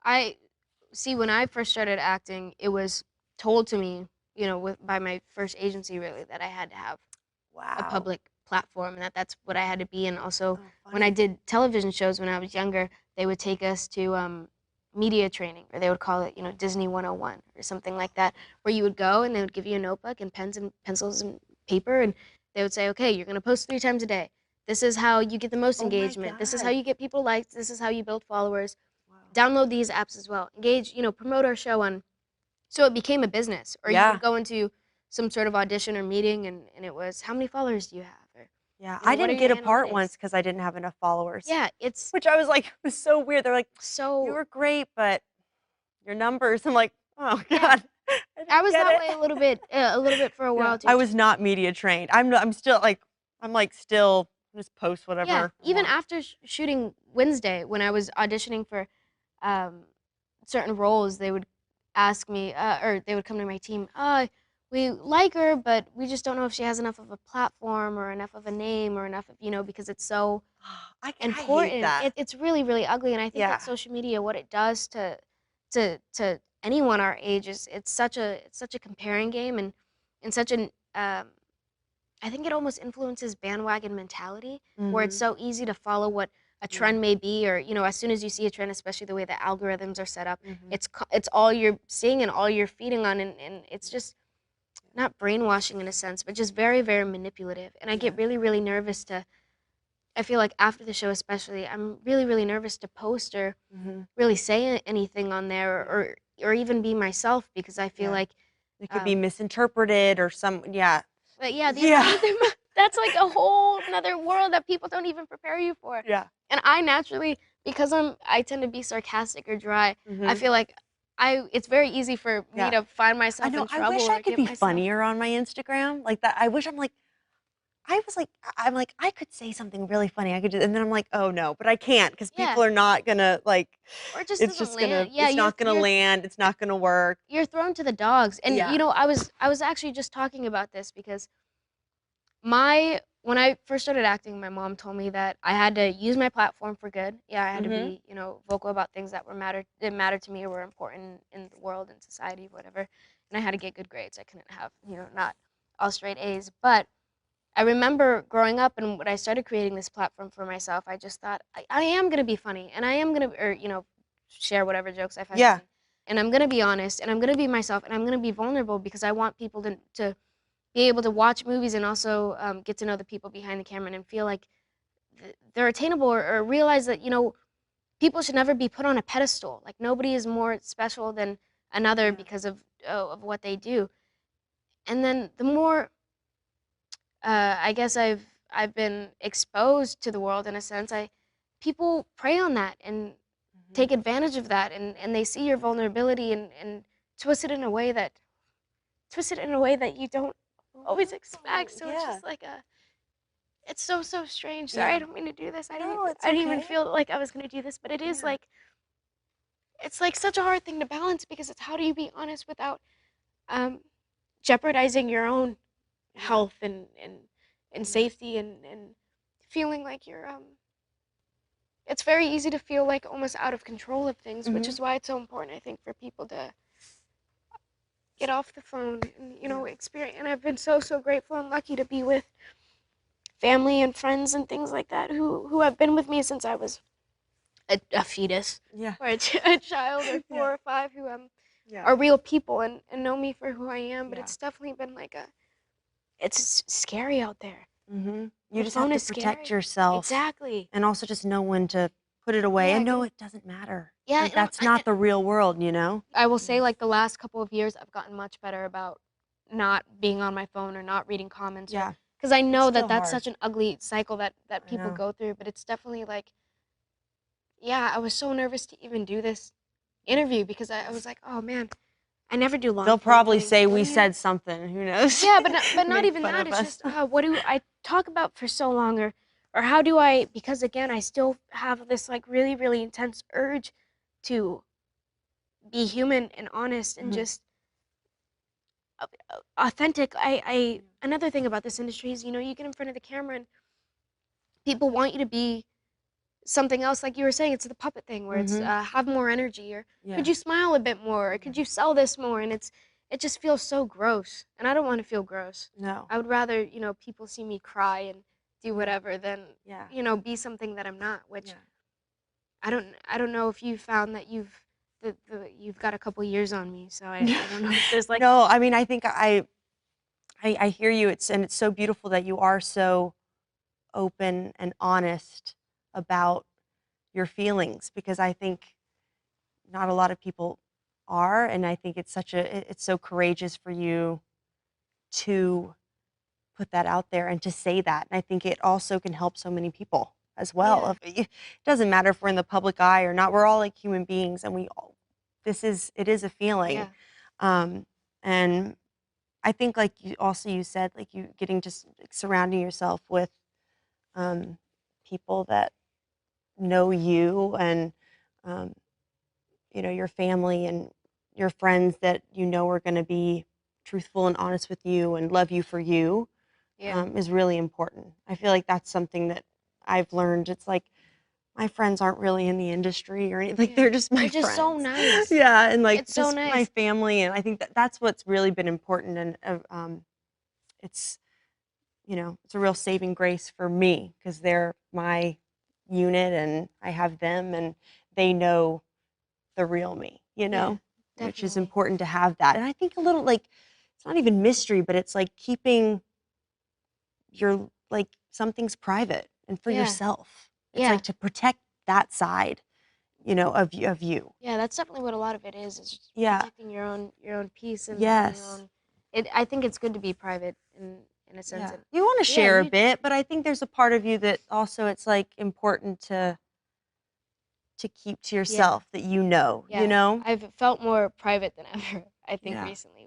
I see when I first started acting, it was told to me, by my first agency really that I had to have a Wow. public platform and that's what I had to be. And also Oh, when I funny. did television shows when I was younger, they would take us to media training, or they would call it, Disney 101 or something like that, where you would go and they would give you a notebook and pens and pencils and paper, and they would say, okay, you're going to post 3 times a day. This is how you get the most Oh my engagement. This is how God. you get people liked. This is how you build followers. Wow. Download these apps as well. Engage, promote our show on. So it became a business. Or you would Yeah. go into some sort of audition or meeting, and it was, how many followers do you have? Or, Yeah. I what are didn't your get a part analytics? once because I didn't have enough followers, Yeah, it's which I was like, it was so weird. They're like, you so, were great, but your numbers. I'm like, oh yeah. God, I I didn't was get that it. way a little bit for a Yeah. while too. I was not media trained. I'm still like, I'm like still just post Yeah, whatever I even want. after shooting Wednesday, when I was auditioning for um, certain roles, they would ask me, or they would come to my team, we like her, but we just don't know if she has enough of a platform or enough of a name or enough of, because it's so I hate important. that. It's really, really ugly. And I think that Yeah. social media, what it does to anyone our age is it's such a comparing game, and such an I think it almost influences bandwagon mentality, where it's Mhm. so easy to follow what a Yeah. trend may be, or as soon as you see a trend, especially the way the algorithms are set up, Mhm. it's all you're seeing and all you're feeding on, and it's just not brainwashing in a sense, but just very, very manipulative. And I get Yes. really, really nervous to. I feel like after the show, especially, I'm really, really nervous to post or Mhm. really say anything on there, Yeah. or even be myself, because I feel Yeah. like, It could be um, misinterpreted or yeah. but yeah, the Yeah. algorithm, that's like a whole another world that people don't even prepare you for. Yeah. And I naturally, because I tend to be sarcastic or dry, I Mhm. feel like it's very easy for me Yeah. to find I myself know, in I trouble wish I or could get be myself. funnier on my Instagram like that. I wish I was like I'm like, I could say something really funny. I could do and then I'm like, "Oh, no," but I can't because Yeah, people are not gonna, like or it just it's doesn't just land. gonna Yeah, it's not gonna land, it's not gonna work. you're thrown to the dogs. And Yeah. I was actually just talking about this because my when I first started acting, my mom told me that I had to use my platform for good. Yeah, I had to Mhm. be, vocal about things that mattered to me or were important in the world and society, whatever. And I had to get good grades. I couldn't have, not all straight A's. But I remember growing up, and when I started creating this platform for myself, I just thought I am gonna be funny, and I am gonna, or share whatever jokes I find Yeah. funny, and I'm gonna be honest, and I'm gonna be myself, and I'm gonna be vulnerable, because I want people to be able to watch movies and also get to know the people behind the camera and feel like they're attainable, or realize that people should never be put on a pedestal. Like, nobody is more special than another Yeah. because of what they do. And then the more I guess I've been exposed to the world in a sense, I people prey on that and Mhm. take advantage of that, and they see your vulnerability, and twist it in a way that you don't always expect. Oh, So it's yeah. just like it's so, so strange. Sorry, I Yeah. don't mean to do this. I didn't No, it's I didn't even okay. feel like I was gonna do this, but it is Yeah. like it's like such a hard thing to balance, because it's, how do you be honest without um jeopardizing your own Yeah. health and Yeah. safety, and feeling like you're it's very easy to feel like almost out of control of things, which Mhm. is why it's so important, I think, for people to get off the phone and Yeah. experience. And I've been so, so grateful and lucky to be with family and friends and things like that, who have been with me since I was a fetus, Yeah. or a child, or Yeah. 4 or 5, who Yeah. are real people and know me for who I am. But Yeah. it's definitely been like it's scary out there. Mhm. You The just have phone to is protect scary. yourself Exactly. and also just know when to put it away Yeah, and know it doesn't matter. yeah. Like, that's not the real world, you know? I will say, Yeah. like, the last couple of years, I've gotten much better about not being on my phone or not reading comments, or Yeah. because I It's know that still that's hard. such an ugly cycle that I people know. go through. But it's definitely like, yeah, I was so nervous to even do this Yeah. interview, because I was like, oh man, I never do long They'll form probably things. say What we do you? said something, who knows? Yeah, but not Make even fun that. of It's us. just, what do I talk about for so long, or how do I? Because again, I still have this like really, really intense urge to be human and honest and Mhm. just authentic. I Another thing about this industry is, you get in front of the camera and people want you to be something else, like you were saying, it's the puppet thing where it's have more energy, or Yeah. could you smile a bit more, or could you sell this more, and it just feels so gross, and I don't want to feel gross. No. I would rather, you know, people see me cry and do whatever than, Yeah. you know, be something that I'm not, which Yeah. I don't know if you found that you've got a couple years on me, so I don't know if there's like No, I mean, I think I hear you. It's so beautiful that you are so open and honest about your feelings, because I think not a lot of people are, and I think it's so courageous for you to put that out there and to say that. And I think it also can help so many people as well. Yeah. It doesn't matter if we're in the public eye or not. We're all like human beings, and it is a feeling. Yeah. And I think, like you said, like you getting just surrounding yourself with people that know you, and um, you know, your family and your friends that you know are going to be truthful and honest with you and love you for you, Yeah. is really important. I feel like that's something that I've learned. It's like my friends aren't really in the industry or anything. Like, Yeah. they're just my They're just friends. so nice. Yeah, and like It's so just my nice. family, and I think that's what's really been important. And it's, you know, it's a real saving grace for me, because they're my unit and I have them, and they know the real me, you know, Yeah, which is definitely. important to have that. And I think a little, like, it's not even mystery, but it's like keeping your, like, something's private and for Yeah. yourself. It's Yeah. like to protect that side, you know, of you. Yeah, that's definitely what a lot of it is just Yeah. protecting your own peace and your Yes. own I think it's good to be private in a sense. Yeah. And You want to yeah, share a bit, but I think there's a part of you that also, it's like important to keep to yeah. yourself, that you know, you Yeah. know? I've felt more private than ever, I think Yeah. recently.